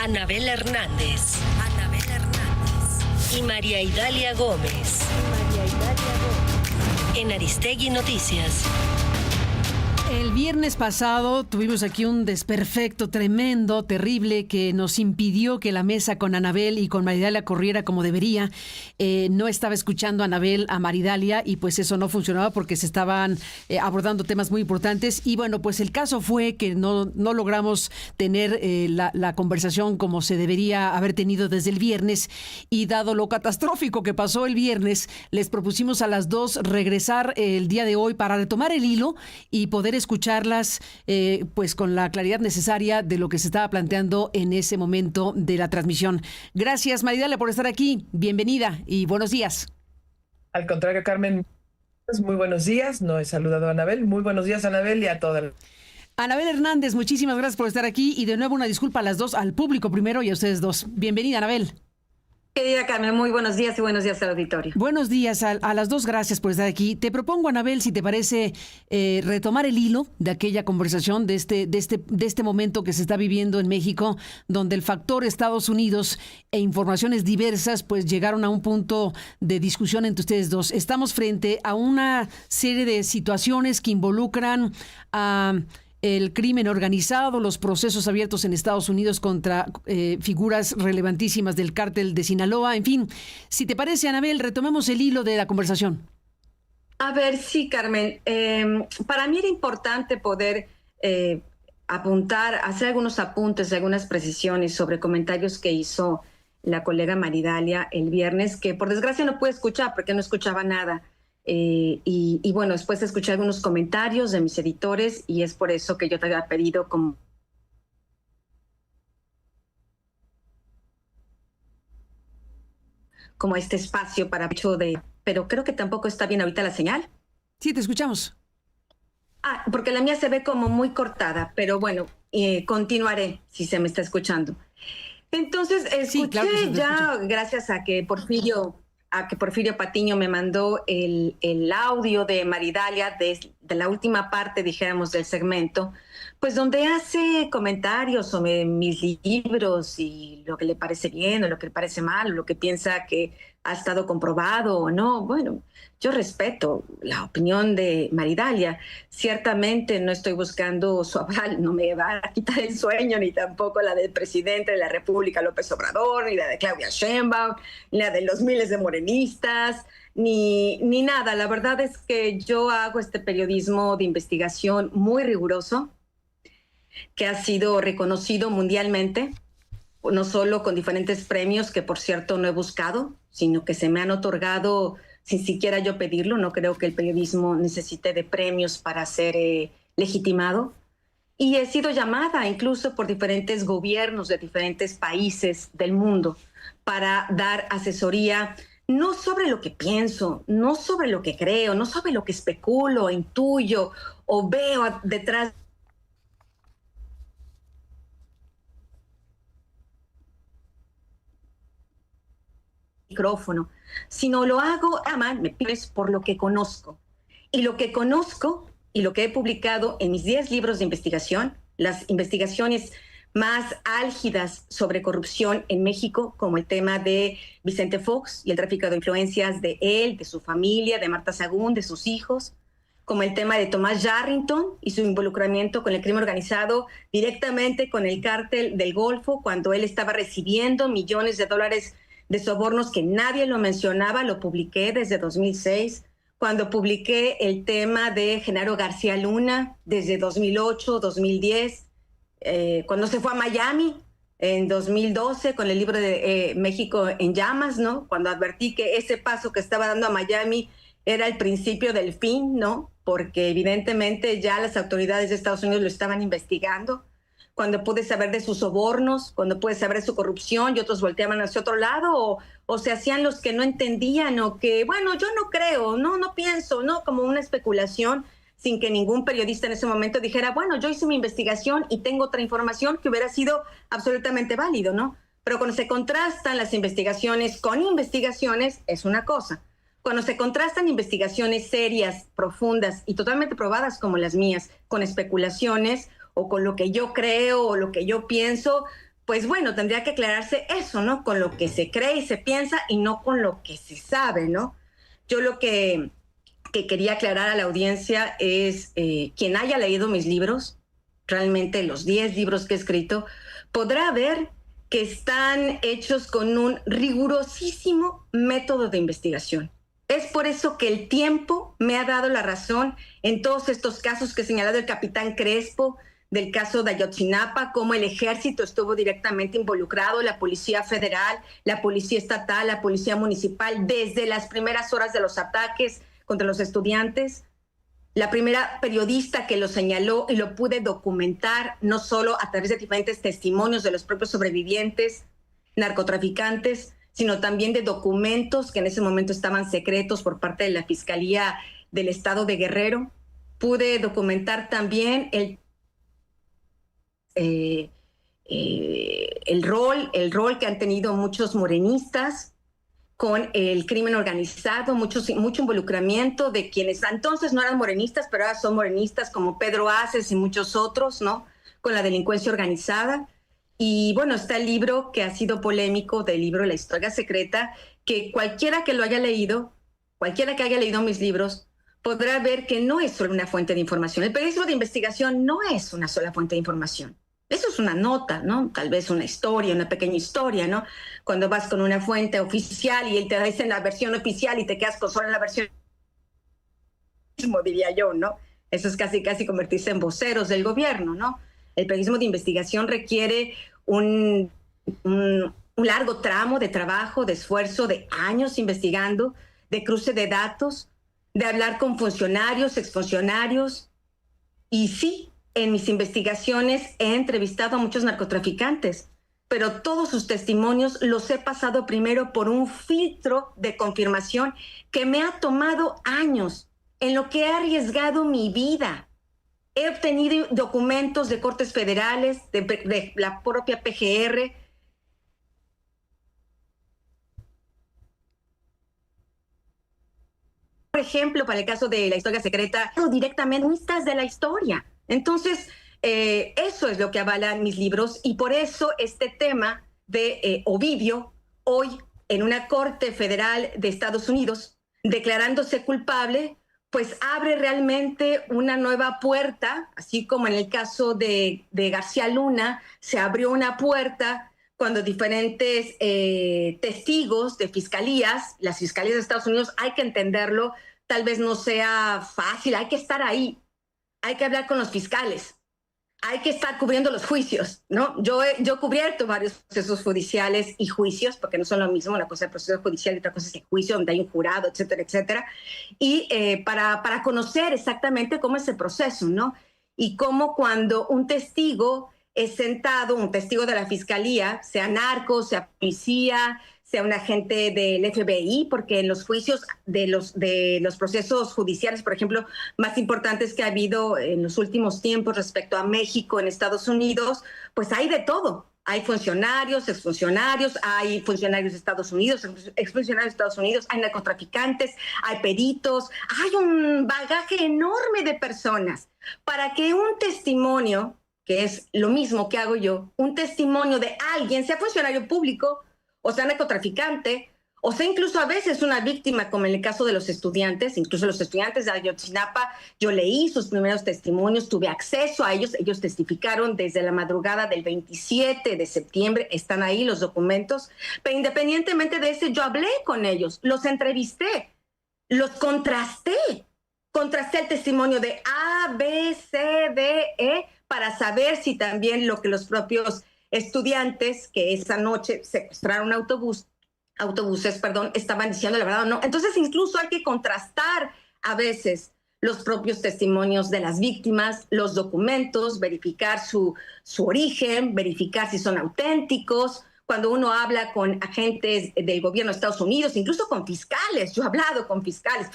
Anabel Hernández. Y María Idalia Gómez. En Aristegui Noticias. El viernes pasado tuvimos aquí un desperfecto tremendo, terrible, que nos impidió que la mesa con Anabel y con Maridalia corriera como debería. No estaba escuchando a Anabel, a Maridalia, y pues eso no funcionaba porque se estaban abordando temas muy importantes. Y bueno, pues el caso fue que no logramos tener la conversación como se debería haber tenido desde el viernes. Y dado lo catastrófico que pasó el viernes, les propusimos a las dos regresar el día de hoy para retomar el hilo y poder escucharlas pues con la claridad necesaria de lo que se estaba planteando en ese momento de la transmisión. Gracias, Maridalia, por estar aquí. Bienvenida y buenos días. Al contrario, Carmen, muy buenos días. No he saludado a Anabel. Muy buenos días, Anabel, y a todas. Anabel Hernández, muchísimas gracias por estar aquí y de nuevo una disculpa a las dos, al público primero y a ustedes dos. Bienvenida, Anabel. Querida Carmen, muy buenos días y buenos días al auditorio. Buenos días a las dos, gracias por estar aquí. Te propongo, Anabel, si te parece, retomar el hilo de aquella conversación, de este momento que se está viviendo en México, donde el factor Estados Unidos e informaciones diversas pues llegaron a un punto de discusión entre ustedes dos. Estamos frente a una serie de situaciones que involucran a el crimen organizado, los procesos abiertos en Estados Unidos contra figuras relevantísimas del cártel de Sinaloa. En fin, si te parece, Anabel, retomemos el hilo de la conversación. A ver, sí, Carmen. Para mí era importante poder hacer algunos apuntes, algunas precisiones sobre comentarios que hizo la colega Maridalia el viernes, que por desgracia no pude escuchar porque no escuchaba nada. Y bueno, después escuché algunos comentarios de mis editores y es por eso que yo te había pedido como este espacio para hecho de... Pero creo que tampoco está bien ahorita la señal. Sí, te escuchamos. Porque la mía se ve como muy cortada, pero bueno, continuaré si se me está escuchando. Entonces, escuché sí, claro que ya, gracias a que Porfirio Patiño me mandó el audio de Maridalia de la última parte, dijéramos, del segmento, pues donde hace comentarios sobre mis libros y lo que le parece bien o lo que le parece mal, o lo que piensa que ha estado comprobado o no. Bueno, yo respeto la opinión de Maridalia. Ciertamente no estoy buscando su aval, no me va a quitar el sueño, ni tampoco la del presidente de la República, López Obrador, ni la de Claudia Sheinbaum, ni la de los miles de morenistas, ni nada. La verdad es que yo hago este periodismo de investigación muy riguroso, que ha sido reconocido mundialmente, no solo con diferentes premios que, por cierto, no he buscado, sino que se me han otorgado sin siquiera yo pedirlo. No creo que el periodismo necesite de premios para ser legitimado. Y he sido llamada incluso por diferentes gobiernos de diferentes países del mundo para dar asesoría, no sobre lo que pienso, no sobre lo que creo, no sobre lo que especulo, intuyo o veo detrás micrófono, sino lo hago, me pides por lo que conozco. Y lo que conozco y lo que he publicado en mis 10 libros de investigación, las investigaciones más álgidas sobre corrupción en México, como el tema de Vicente Fox y el tráfico de influencias de él, de su familia, de Marta Sagún, de sus hijos, como el tema de Tomás Yarrington y su involucramiento con el crimen organizado directamente con el cártel del Golfo, cuando él estaba recibiendo millones de dólares de sobornos que nadie lo mencionaba. Lo publiqué desde 2006, cuando publiqué el tema de Genaro García Luna desde 2008, 2010, cuando se fue a Miami en 2012 con el libro de México en llamas, ¿no? Cuando advertí que ese paso que estaba dando a Miami era el principio del fin, ¿no? Porque evidentemente ya las autoridades de Estados Unidos lo estaban investigando. Cuando pude saber de sus sobornos, cuando pude saber de su corrupción y otros volteaban hacia otro lado o se hacían los que no entendían o que, bueno, yo no creo, no pienso, ¿no? Como una especulación sin que ningún periodista en ese momento dijera, bueno, yo hice mi investigación y tengo otra información que hubiera sido absolutamente válido, ¿no? Pero cuando se contrastan las investigaciones con investigaciones es una cosa. Cuando se contrastan investigaciones serias, profundas y totalmente probadas como las mías con especulaciones o con lo que yo creo o lo que yo pienso, pues bueno, tendría que aclararse eso, ¿no? Con lo que se cree y se piensa y no con lo que se sabe, ¿no? Yo lo que quería aclarar a la audiencia es quien haya leído mis libros, realmente los 10 libros que he escrito, podrá ver que están hechos con un rigurosísimo método de investigación. Es por eso que el tiempo me ha dado la razón en todos estos casos que he señalado el capitán Crespo, del caso de Ayotzinapa, cómo el ejército estuvo directamente involucrado, la Policía Federal, la Policía Estatal, la Policía Municipal, desde las primeras horas de los ataques contra los estudiantes. La primera periodista que lo señaló y lo pude documentar, no solo a través de diferentes testimonios de los propios sobrevivientes, narcotraficantes, sino también de documentos que en ese momento estaban secretos por parte de la Fiscalía del Estado de Guerrero. Pude documentar también el rol que han tenido muchos morenistas con el crimen organizado, mucho involucramiento de quienes entonces no eran morenistas, pero ahora son morenistas, como Pedro Aces y muchos otros, ¿no? Con la delincuencia organizada. Y bueno, está el libro que ha sido polémico, del libro La Historia Secreta, que cualquiera que lo haya leído, cualquiera que haya leído mis libros, podrá ver que no es solo una fuente de información. El periodismo de investigación no es una sola fuente de información. Eso es una nota, ¿no? Tal vez una historia, una pequeña historia, ¿no? Cuando vas con una fuente oficial y él te dice la versión oficial y te quedas con solo la versión, diría yo, ¿no? Eso es casi convertirse en voceros del gobierno, ¿no? El periodismo de investigación requiere un largo tramo de trabajo, de esfuerzo, de años investigando, de cruce de datos, de hablar con funcionarios, exfuncionarios. Y sí, en mis investigaciones he entrevistado a muchos narcotraficantes, pero todos sus testimonios los he pasado primero por un filtro de confirmación que me ha tomado años, en lo que he arriesgado mi vida. He obtenido documentos de cortes federales, de la propia PGR. Por ejemplo, para el caso de La Historia Secreta, directamente de la historia. Entonces, eso es lo que avalan mis libros y por eso este tema de Ovidio, hoy en una corte federal de Estados Unidos, declarándose culpable, pues abre realmente una nueva puerta, así como en el caso de García Luna, se abrió una puerta cuando diferentes testigos de fiscalías, las fiscalías de Estados Unidos, hay que entenderlo, tal vez no sea fácil, hay que estar ahí, hay que hablar con los fiscales, hay que estar cubriendo los juicios, ¿no? Yo he cubierto varios procesos judiciales y juicios, porque no son lo mismo, una cosa es el proceso judicial y otra cosa es el juicio, donde hay un jurado, etcétera, etcétera, y para conocer exactamente cómo es el proceso, ¿no? Y cómo cuando un testigo es sentado, un testigo de la fiscalía, sea narco, sea policía, sea un agente del FBI, porque en los juicios de los procesos judiciales, por ejemplo, más importantes que ha habido en los últimos tiempos respecto a México en Estados Unidos, pues hay de todo. Hay funcionarios, exfuncionarios, hay funcionarios de Estados Unidos, exfuncionarios de Estados Unidos, hay narcotraficantes, hay peritos, hay un bagaje enorme de personas para que un testimonio, que es lo mismo que hago yo, un testimonio de alguien, sea funcionario público, o sea narcotraficante, o sea incluso a veces una víctima, como en el caso de los estudiantes, incluso los estudiantes de Ayotzinapa, yo leí sus primeros testimonios, tuve acceso a ellos testificaron desde la madrugada del 27 de septiembre, están ahí los documentos, pero independientemente de eso, yo hablé con ellos, los entrevisté, los contrasté el testimonio de A, B, C, D, E, para saber si también lo que los propios estudiantes que esa noche secuestraron autobuses, estaban diciendo la verdad o no. Entonces incluso hay que contrastar a veces los propios testimonios de las víctimas, los documentos, verificar su origen, verificar si son auténticos. Cuando uno habla con agentes del gobierno de Estados Unidos, incluso con fiscales, yo he hablado con fiscales,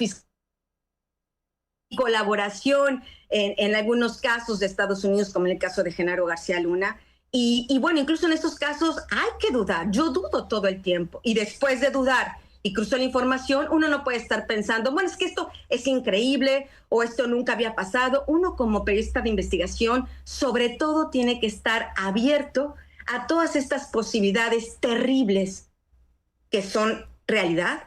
colaboración en algunos casos de Estados Unidos, como en el caso de Genaro García Luna. Y bueno, incluso en estos casos hay que dudar. Yo dudo todo el tiempo. Y después de dudar y cruzo la información, uno no puede estar pensando, bueno, es que esto es increíble o esto nunca había pasado. Uno como periodista de investigación, sobre todo, tiene que estar abierto a todas estas posibilidades terribles que son realidad,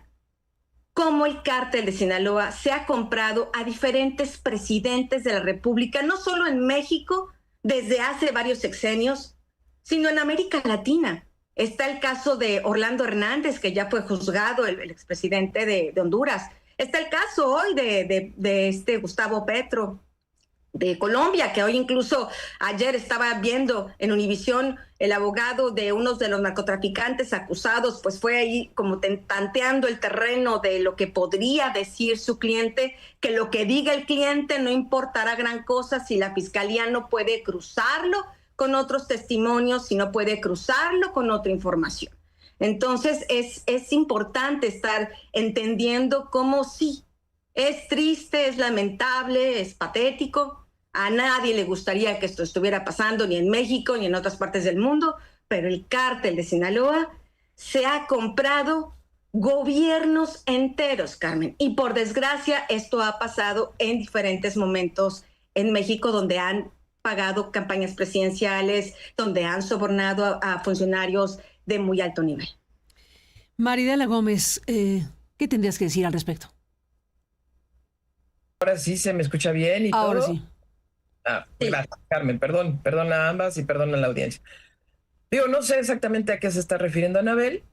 cómo el cártel de Sinaloa se ha comprado a diferentes presidentes de la República, no solo en México desde hace varios sexenios, sino en América Latina. Está el caso de Orlando Hernández, que ya fue juzgado, el expresidente de Honduras. Está el caso hoy de Gustavo Petro, de Colombia, que hoy incluso ayer estaba viendo en Univisión el abogado de unos de los narcotraficantes acusados, pues fue ahí como tanteando el terreno de lo que podría decir su cliente, que lo que diga el cliente no importará gran cosa si la fiscalía no puede cruzarlo con otros testimonios, si no puede cruzarlo con otra información. Entonces es importante estar entendiendo cómo sí, es triste, es lamentable, es patético. A nadie le gustaría que esto estuviera pasando, ni en México, ni en otras partes del mundo, pero el cártel de Sinaloa se ha comprado gobiernos enteros, Carmen. Y por desgracia, esto ha pasado en diferentes momentos en México, donde han pagado campañas presidenciales, donde han sobornado a funcionarios de muy alto nivel. Maridalia Gómez, ¿qué tendrías que decir al respecto? Ahora sí se me escucha bien y Ahora todo. sí. Sí. Gracias, Carmen. Perdón a ambas y perdón a la audiencia. Digo, no sé exactamente a qué se está refiriendo Anabel.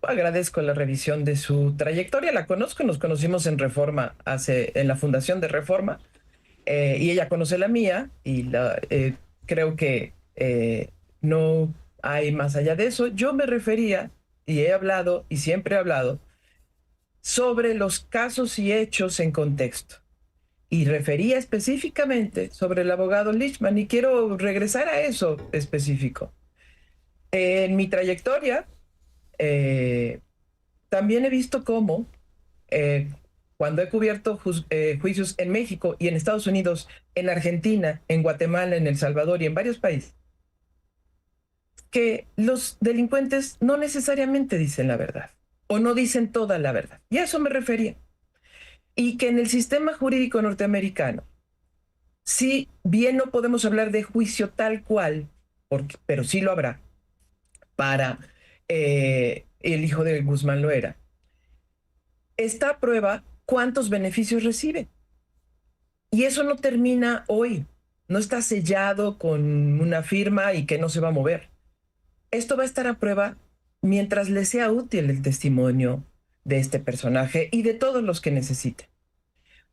Agradezco la revisión de su trayectoria. La conozco, nos conocimos en Reforma, en la fundación de Reforma, y ella conoce la mía y creo que no hay más allá de eso. Yo me refería, y he hablado, y siempre he hablado, sobre los casos y hechos en contexto. Y refería específicamente sobre el abogado Lichtman, y quiero regresar a eso específico. En mi trayectoria, también he visto cómo, cuando he cubierto juicios en México y en Estados Unidos, en Argentina, en Guatemala, en El Salvador y en varios países, que los delincuentes no necesariamente dicen la verdad, o no dicen toda la verdad. Y a eso me refería. Y que en el sistema jurídico norteamericano, si bien no podemos hablar de juicio tal cual, pero sí lo habrá, para el hijo de Guzmán Loera, está a prueba cuántos beneficios recibe. Y eso no termina hoy, no está sellado con una firma y que no se va a mover. Esto va a estar a prueba mientras le sea útil el testimonio de este personaje y de todos los que necesiten.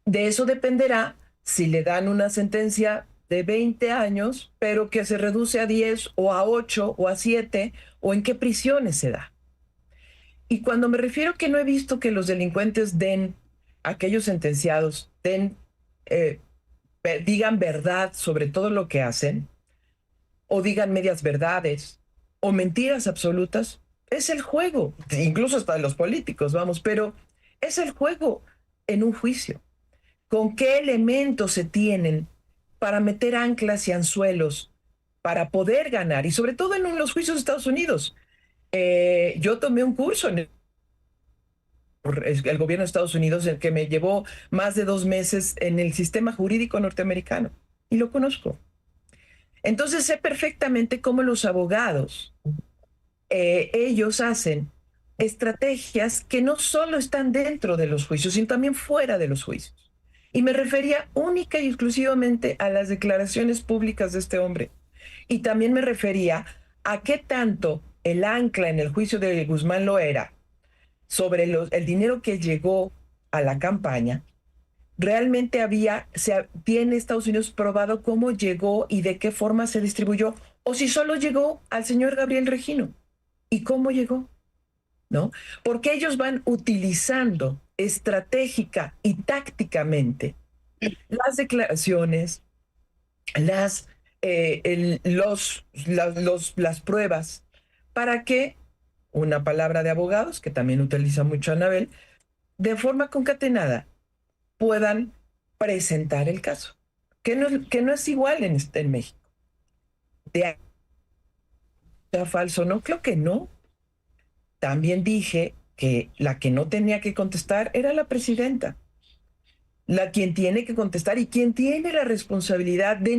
De eso dependerá si le dan una sentencia de 20 años, pero que se reduce a 10 o a 8 o a 7, o en qué prisiones se da. Y cuando me refiero que no he visto que los delincuentes aquellos sentenciados digan verdad sobre todo lo que hacen, o digan medias verdades, o mentiras absolutas, es el juego, incluso hasta de los políticos, vamos, pero es el juego en un juicio. ¿Con qué elementos se tienen para meter anclas y anzuelos para poder ganar? Y sobre todo en los juicios de Estados Unidos. Yo tomé un curso en el gobierno de Estados Unidos, el que me llevó más de 2 meses en el sistema jurídico norteamericano, y lo conozco. Entonces sé perfectamente cómo los abogados, ellos hacen estrategias que no solo están dentro de los juicios, sino también fuera de los juicios. Y me refería única y exclusivamente a las declaraciones públicas de este hombre. Y también me refería a qué tanto el ancla en el juicio de Guzmán Loera sobre el dinero que llegó a la campaña, realmente tiene Estados Unidos probado cómo llegó y de qué forma se distribuyó, o si solo llegó al señor Gabriel Regino. ¿Y cómo llegó? ¿No? Porque ellos van utilizando estratégica y tácticamente las declaraciones, las pruebas, para que, una palabra de abogados, que también utiliza mucho Anabel, de forma concatenada puedan presentar el caso, que no es igual en México. ¿Sea falso? No, creo que no. También dije que la que no tenía que contestar era la presidenta. quien tiene que contestar y quien tiene la responsabilidad de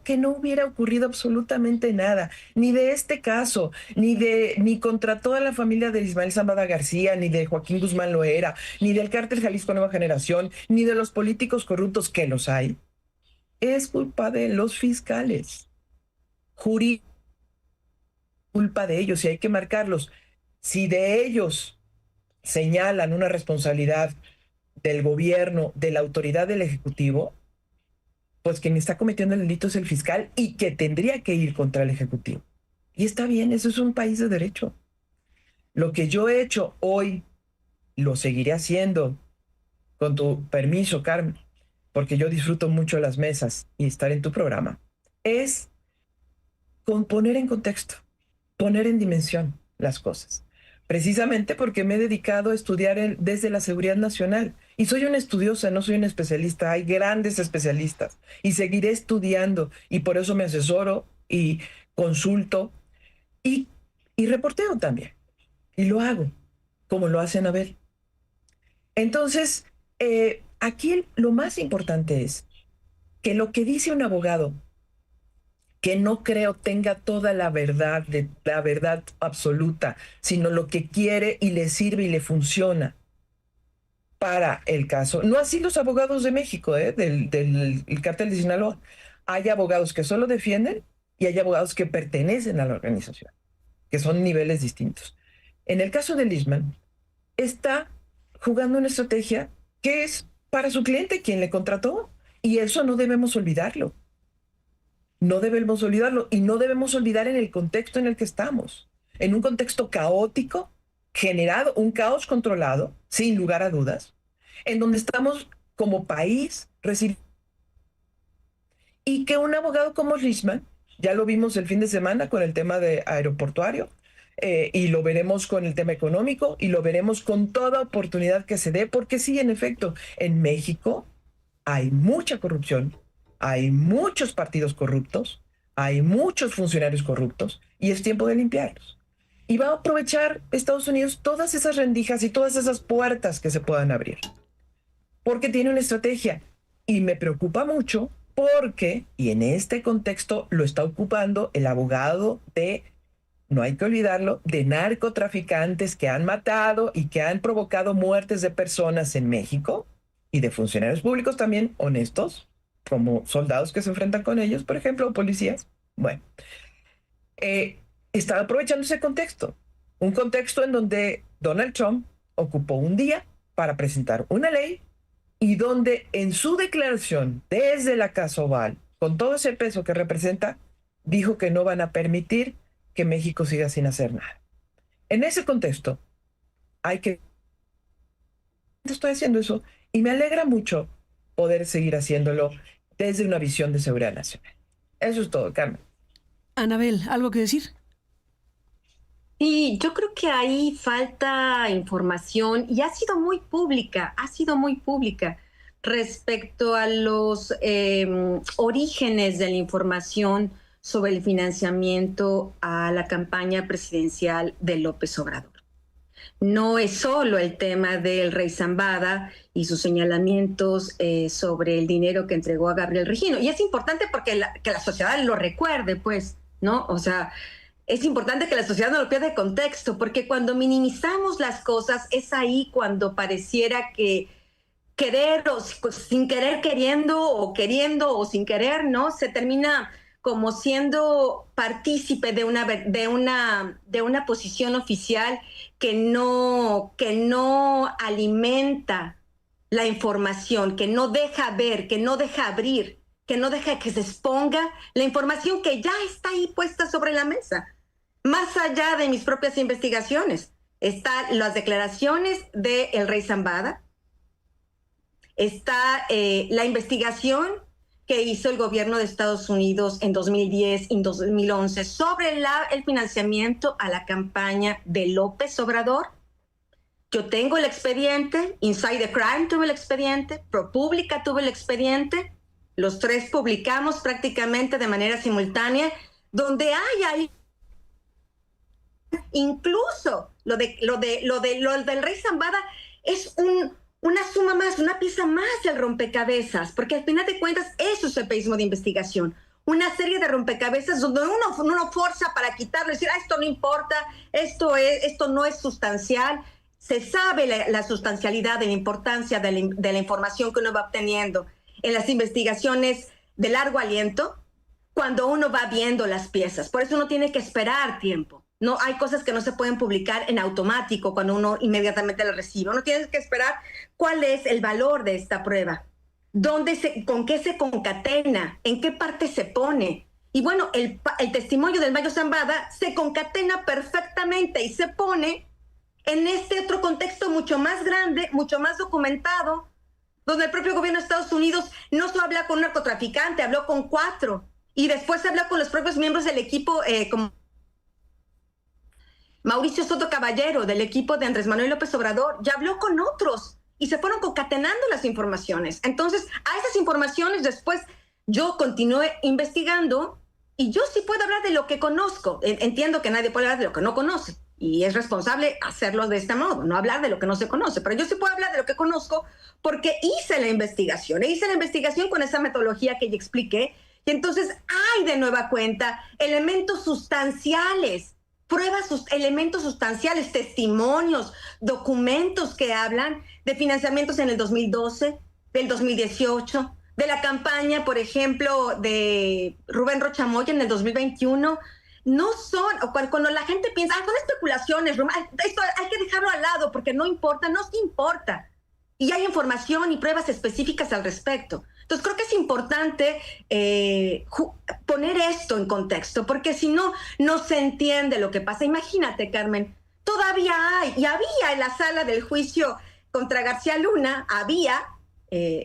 que no hubiera ocurrido absolutamente nada, ni de este caso, ni contra toda la familia de Ismael Zambada García, ni de Joaquín Guzmán Loera, ni del cártel Jalisco Nueva Generación, ni de los políticos corruptos que los hay. Es culpa de los fiscales. Culpa de ellos y hay que marcarlos. Si de ellos señalan una responsabilidad del gobierno, de la autoridad del Ejecutivo, pues quien está cometiendo el delito es el fiscal y que tendría que ir contra el Ejecutivo. Y está bien, eso es un país de derecho. Lo que yo he hecho hoy, lo seguiré haciendo, con tu permiso, Carmen, porque yo disfruto mucho las mesas y estar en tu programa, es poner en contexto, poner en dimensión las cosas. Precisamente porque me he dedicado a estudiar desde la seguridad nacional. Y soy una estudiosa, no soy una especialista. Hay grandes especialistas. Y seguiré estudiando. Y por eso me asesoro y consulto. Y reporteo también. Y lo hago, como lo hace Anabel. Entonces, aquí lo más importante es que lo que dice un abogado, que no creo tenga toda la verdad absoluta, sino lo que quiere y le sirve y le funciona para el caso. No así los abogados de México, del cártel de Sinaloa. Hay abogados que solo defienden y hay abogados que pertenecen a la organización, que son niveles distintos. En el caso de Lisman, está jugando una estrategia que es para su cliente, quien le contrató, y eso no debemos olvidarlo. No debemos olvidarlo y no debemos olvidar en el contexto en el que estamos. En un contexto caótico, generado, un caos controlado, sin lugar a dudas, en donde estamos como país recibiendo. Y que un abogado como Lisman, ya lo vimos el fin de semana con el tema de aeroportuario, y lo veremos con el tema económico, y lo veremos con toda oportunidad que se dé, porque sí, en efecto, en México hay mucha corrupción. Hay muchos partidos corruptos, hay muchos funcionarios corruptos y es tiempo de limpiarlos. Y va a aprovechar Estados Unidos todas esas rendijas y todas esas puertas que se puedan abrir. Porque tiene una estrategia. Y me preocupa mucho porque, y en este contexto lo está ocupando el abogado no hay que olvidarlo, de narcotraficantes que han matado y que han provocado muertes de personas en México y de funcionarios públicos también honestos, como soldados que se enfrentan con ellos, por ejemplo, o policías. Bueno, está aprovechando ese contexto. Un contexto en donde Donald Trump ocupó un día para presentar una ley y donde en su declaración desde la Casa Oval, con todo ese peso que representa, dijo que no van a permitir que México siga sin hacer nada. En ese contexto, estoy haciendo eso y me alegra mucho poder seguir haciéndolo desde una visión de seguridad nacional. Eso es todo, Carmen. Anabel, ¿algo que decir? Y yo creo que ahí falta información y ha sido muy pública respecto a los orígenes de la información sobre el financiamiento a la campaña presidencial de López Obrador. No es solo el tema del rey Zambada y sus señalamientos sobre el dinero que entregó a Gabriel Regino. Y es importante porque que la sociedad lo recuerde, pues, ¿no? O sea, es importante que la sociedad no lo pierda de contexto, porque cuando minimizamos las cosas es ahí cuando pareciera que querer o sin querer queriendo o sin querer, ¿no? Se termina como siendo partícipe de una posición oficial que no alimenta la información, que no deja ver, que no deja abrir, que no deja que se exponga la información que ya está ahí puesta sobre la mesa. Más allá de mis propias investigaciones, están las declaraciones del rey Zambada, está la investigación que hizo el gobierno de Estados Unidos en 2010 y 2011 sobre el financiamiento a la campaña de López Obrador. Yo tengo el expediente, Inside the Crime tuvo el expediente, ProPublica tuvo el expediente, los tres publicamos prácticamente de manera simultánea, donde hay incluso lo del rey Zambada es una suma más, una pieza más del rompecabezas, porque al final de cuentas eso es el periodismo de investigación. Una serie de rompecabezas donde uno forza para quitarlo, decir, esto no importa, esto no es sustancial. Se sabe la sustancialidad de la importancia de la información que uno va obteniendo en las investigaciones de largo aliento cuando uno va viendo las piezas. Por eso uno tiene que esperar tiempo. No, hay cosas que no se pueden publicar en automático cuando uno inmediatamente las recibe. Uno tiene que esperar cuál es el valor de esta prueba, con qué se concatena, en qué parte se pone. Y bueno, el testimonio del Mayo Zambada se concatena perfectamente y se pone en este otro contexto mucho más grande, mucho más documentado, donde el propio gobierno de Estados Unidos no solo habla con un narcotraficante, habló con 4, y después habla con los propios miembros del equipo, como Mauricio Soto Caballero, del equipo de Andrés Manuel López Obrador, ya habló con otros, y se fueron concatenando las informaciones. Entonces, a esas informaciones después yo continué investigando, y yo sí puedo hablar de lo que conozco. Entiendo que nadie puede hablar de lo que no conoce, y es responsable hacerlo de este modo, no hablar de lo que no se conoce, pero yo sí puedo hablar de lo que conozco porque hice la investigación, con esa metodología que ya expliqué, y entonces hay de nueva cuenta elementos sustanciales, elementos sustanciales, testimonios, documentos que hablan de financiamientos en el 2012, del 2018, de la campaña, por ejemplo, de Rubén Rocha Moya en el 2021, no son, o cuando la gente piensa, son especulaciones, esto hay que dejarlo al lado porque no importa, no importa. Y hay información y pruebas específicas al respecto. Entonces creo que es importante poner esto en contexto, porque si no, no se entiende lo que pasa. Imagínate, Carmen, todavía hay, y había en la sala del juicio contra García Luna,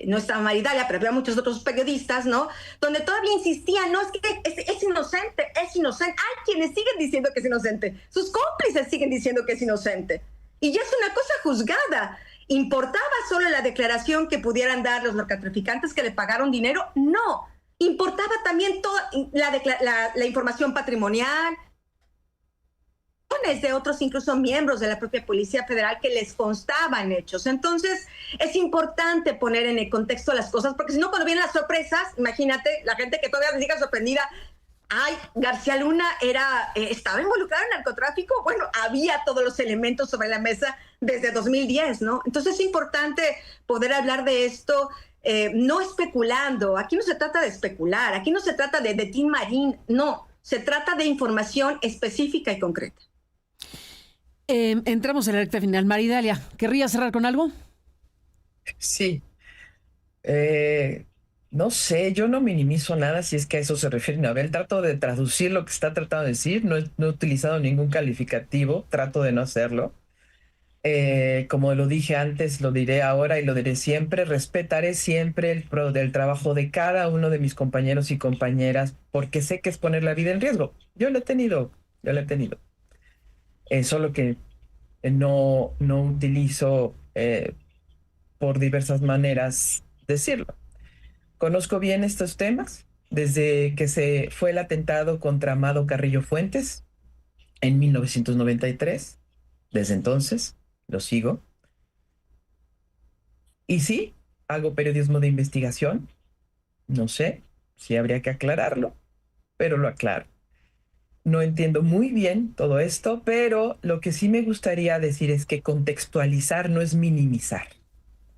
no estaba Maridalia, pero había muchos otros periodistas, ¿no? Donde todavía insistían, no, es que es inocente, es inocente. Hay quienes siguen diciendo que es inocente. Sus cómplices siguen diciendo que es inocente. Y ya es una cosa juzgada. ¿Importaba solo la declaración que pudieran dar los narcotraficantes que le pagaron dinero? No. Importaba también toda la información patrimonial, de otros incluso miembros de la propia Policía Federal que les constaban hechos. Entonces es importante poner en el contexto las cosas, porque si no, cuando vienen las sorpresas, imagínate la gente que todavía se sigue sorprendida, García Luna estaba involucrado en narcotráfico. Bueno, había todos los elementos sobre la mesa desde 2010, ¿no? Entonces es importante poder hablar de esto, no especulando. Aquí no se trata de especular, aquí no se trata de Tin Marín, no, se trata de información específica y concreta. Entramos en la recta final. Maridalia, ¿querrías cerrar con algo? Sí. No sé, yo no minimizo nada si es que a eso se refiere Anabel. Trato de traducir lo que está tratando de decir. No he utilizado ningún calificativo. Trato de no hacerlo. Como lo dije antes, lo diré ahora y lo diré siempre. Respetaré siempre el trabajo de cada uno de mis compañeros y compañeras, porque sé que es poner la vida en riesgo. Yo lo he tenido. Solo que no utilizo por diversas maneras decirlo. Conozco bien estos temas desde que se fue el atentado contra Amado Carrillo Fuentes en 1993. Desde entonces lo sigo. Y sí, hago periodismo de investigación. No sé si habría que aclararlo, pero lo aclaro. No entiendo muy bien todo esto, pero lo que sí me gustaría decir es que contextualizar no es minimizar.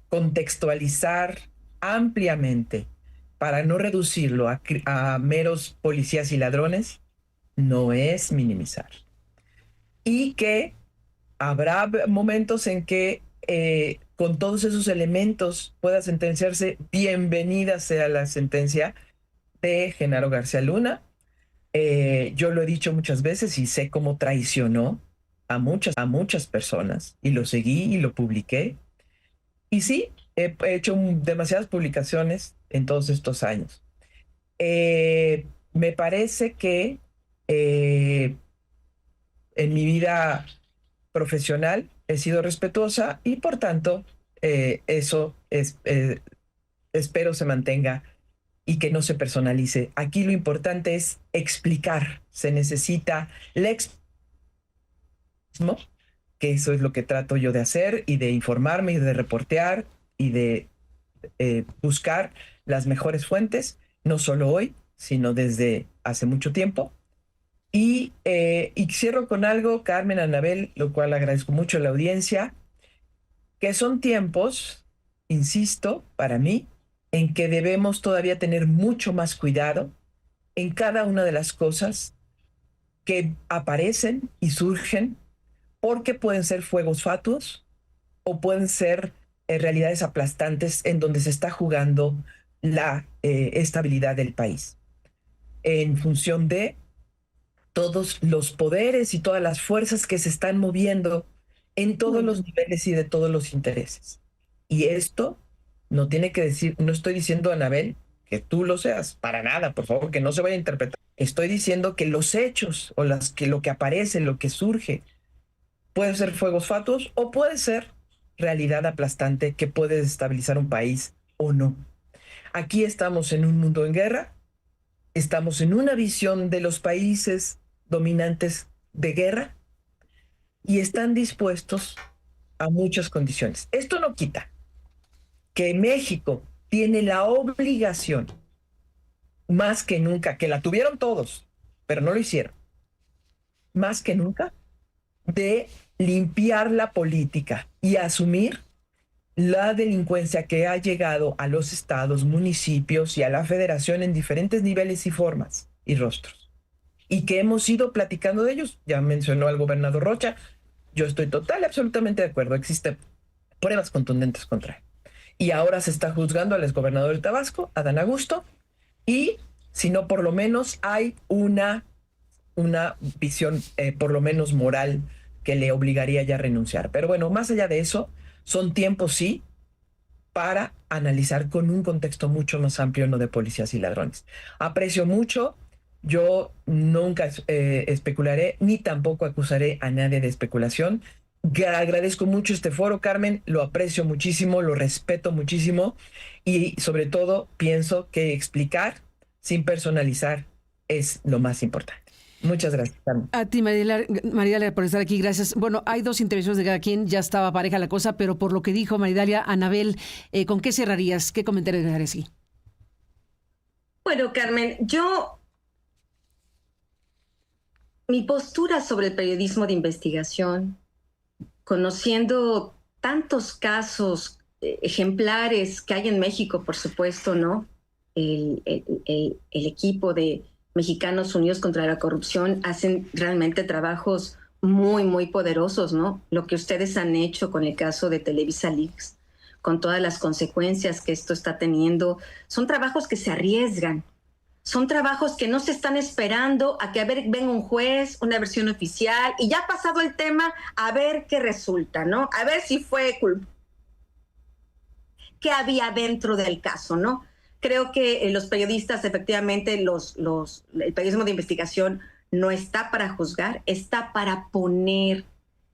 Contextualizar ampliamente para no reducirlo a meros policías y ladrones no es minimizar. Y que habrá momentos en que con todos esos elementos pueda sentenciarse. Bienvenida sea la sentencia de Genaro García Luna. Yo lo he dicho muchas veces y sé cómo traicionó a muchas personas, y lo seguí y lo publiqué. Y sí, he hecho demasiadas publicaciones en todos estos años. Me parece que en mi vida profesional he sido respetuosa y por tanto eso espero se mantenga y que no se personalice. Aquí lo importante es explicar. Se necesita que eso es lo que trato yo de hacer y de informarme y de reportear y de buscar las mejores fuentes, no solo hoy, sino desde hace mucho tiempo. Y cierro con algo, Carmen, Anabel, lo cual agradezco mucho a la audiencia, que son tiempos, insisto, para mí, en que debemos todavía tener mucho más cuidado en cada una de las cosas que aparecen y surgen, porque pueden ser fuegos fatuos o pueden ser realidades aplastantes en donde se está jugando la estabilidad del país, en función de todos los poderes y todas las fuerzas que se están moviendo en todos los niveles y de todos los intereses. Y esto no tiene que decir, no estoy diciendo, Anabel, que tú lo seas, para nada, por favor, que no se vaya a interpretar. Estoy diciendo que los hechos o lo que aparece, lo que surge, puede ser fuegos fatuos o puede ser realidad aplastante que puede desestabilizar un país o no. Aquí estamos en un mundo en guerra, estamos en una visión de los países dominantes de guerra y están dispuestos a muchas condiciones. Esto no quita que México tiene la obligación, más que nunca, que la tuvieron todos, pero no lo hicieron, más que nunca, de limpiar la política y asumir la delincuencia que ha llegado a los estados, municipios y a la federación en diferentes niveles y formas y rostros. Y que hemos ido platicando de ellos. Ya mencionó al gobernador Rocha. Yo estoy total y absolutamente de acuerdo. Existen pruebas contundentes contra él. Y ahora se está juzgando al exgobernador de Tabasco, Adán Augusto, y si no, por lo menos hay una visión, por lo menos moral, que le obligaría ya a renunciar. Pero bueno, más allá de eso, son tiempos, sí, para analizar con un contexto mucho más amplio, no de policías y ladrones. Aprecio mucho, yo nunca especularé, ni tampoco acusaré a nadie de especulación. Agradezco mucho este foro, Carmen, lo aprecio muchísimo, lo respeto muchísimo y sobre todo pienso que explicar sin personalizar es lo más importante. Muchas gracias, Carmen. A ti, Maridalia, por estar aquí, gracias. Bueno, hay dos intervenciones de cada quien, ya estaba pareja la cosa, pero por lo que dijo Maridalia, Anabel, ¿con qué cerrarías? ¿Qué comentario dejarías aquí? Bueno, Carmen, mi postura sobre el periodismo de investigación, conociendo tantos casos ejemplares que hay en México, por supuesto, ¿no? El equipo de Mexicanos Unidos contra la Corrupción hacen realmente trabajos muy, muy poderosos, ¿no? Lo que ustedes han hecho con el caso de Televisa Leaks, con todas las consecuencias que esto está teniendo, son trabajos que se arriesgan, son trabajos que no se están esperando a que venga un juez, una versión oficial, y ya ha pasado el tema, a ver qué resulta, ¿no? A ver si fue culpa. ¿Qué había dentro del caso, no? Creo que los periodistas, efectivamente, el periodismo de investigación no está para juzgar, está para poner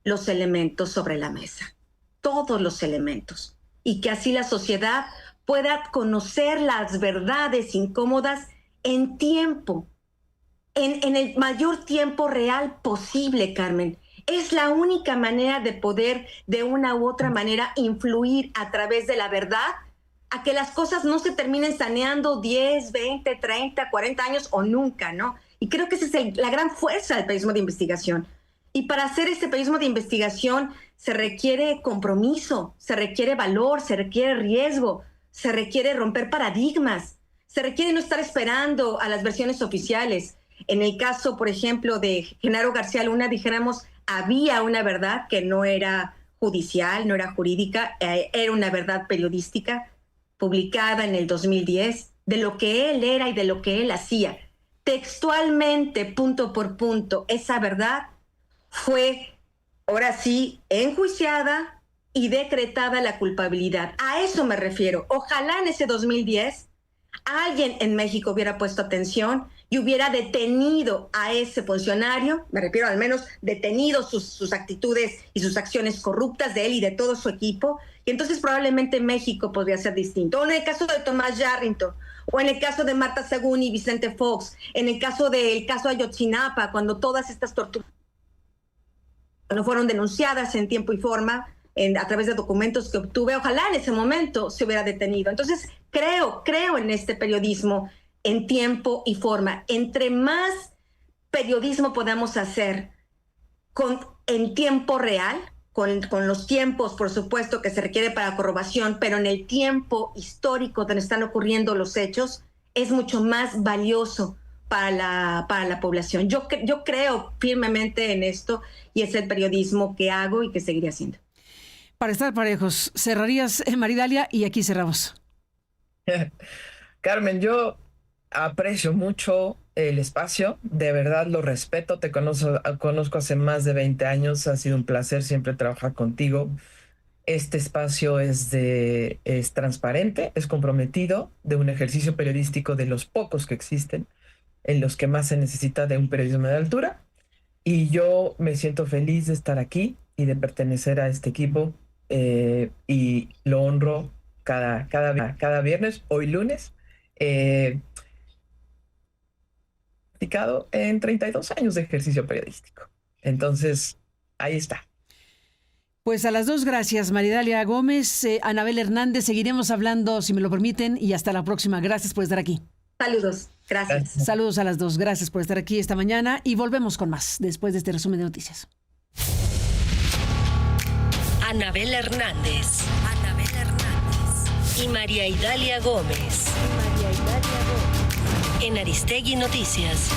los elementos sobre la mesa, todos los elementos, y que así la sociedad pueda conocer las verdades incómodas en tiempo, en el mayor tiempo real posible, Carmen. Es la única manera de poder, de una u otra manera, influir a través de la verdad a que las cosas no se terminen saneando 10, 20, 30, 40 años o nunca, ¿no? Y creo que esa es la gran fuerza del periodismo de investigación. Y para hacer este periodismo de investigación se requiere compromiso, se requiere valor, se requiere riesgo, se requiere romper paradigmas, se requiere no estar esperando a las versiones oficiales. En el caso, por ejemplo, de Genaro García Luna, dijéramos, había una verdad que no era judicial, no era jurídica, era una verdad periodística, publicada en el 2010, de lo que él era y de lo que él hacía. Textualmente, punto por punto, esa verdad fue, ahora sí, enjuiciada y decretada la culpabilidad. A eso me refiero. Ojalá en ese 2010 alguien en México hubiera puesto atención y hubiera detenido a ese funcionario, me refiero al menos detenido sus actitudes y sus acciones corruptas de él y de todo su equipo, y entonces probablemente México podría ser distinto. O en el caso de Tomás Yarrington, o en el caso de Marta Según y Vicente Fox, en el caso del caso Ayotzinapa, cuando todas estas torturas no fueron denunciadas en tiempo y forma a través de documentos que obtuve. Ojalá en ese momento se hubiera detenido. Entonces, creo en este periodismo en tiempo y forma. Entre más periodismo podamos hacer en tiempo real, con los tiempos, por supuesto, que se requiere para corroboración, pero en el tiempo histórico donde están ocurriendo los hechos, es mucho más valioso para la población. Yo creo firmemente en esto y es el periodismo que hago y que seguiré haciendo. Para estar parejos, cerrarías, María Idalia, y aquí cerramos. Carmen, yo aprecio mucho el espacio, de verdad lo respeto, te conozco hace más de 20 años, ha sido un placer siempre trabajar contigo. Este espacio es transparente, es comprometido, de un ejercicio periodístico de los pocos que existen, en los que más se necesita de un periodismo de altura, y yo me siento feliz de estar aquí y de pertenecer a este equipo, y lo honro cada viernes, hoy lunes, practicado en 32 años de ejercicio periodístico. Entonces, ahí está. Pues a las dos, gracias, María Idalia Gómez, Anabel Hernández, seguiremos hablando, si me lo permiten, y hasta la próxima. Gracias por estar aquí. Saludos, gracias. Saludos a las dos, gracias por estar aquí esta mañana y volvemos con más después de este resumen de noticias. Anabel Hernández. Y María Idalia Gómez. En Aristegui Noticias.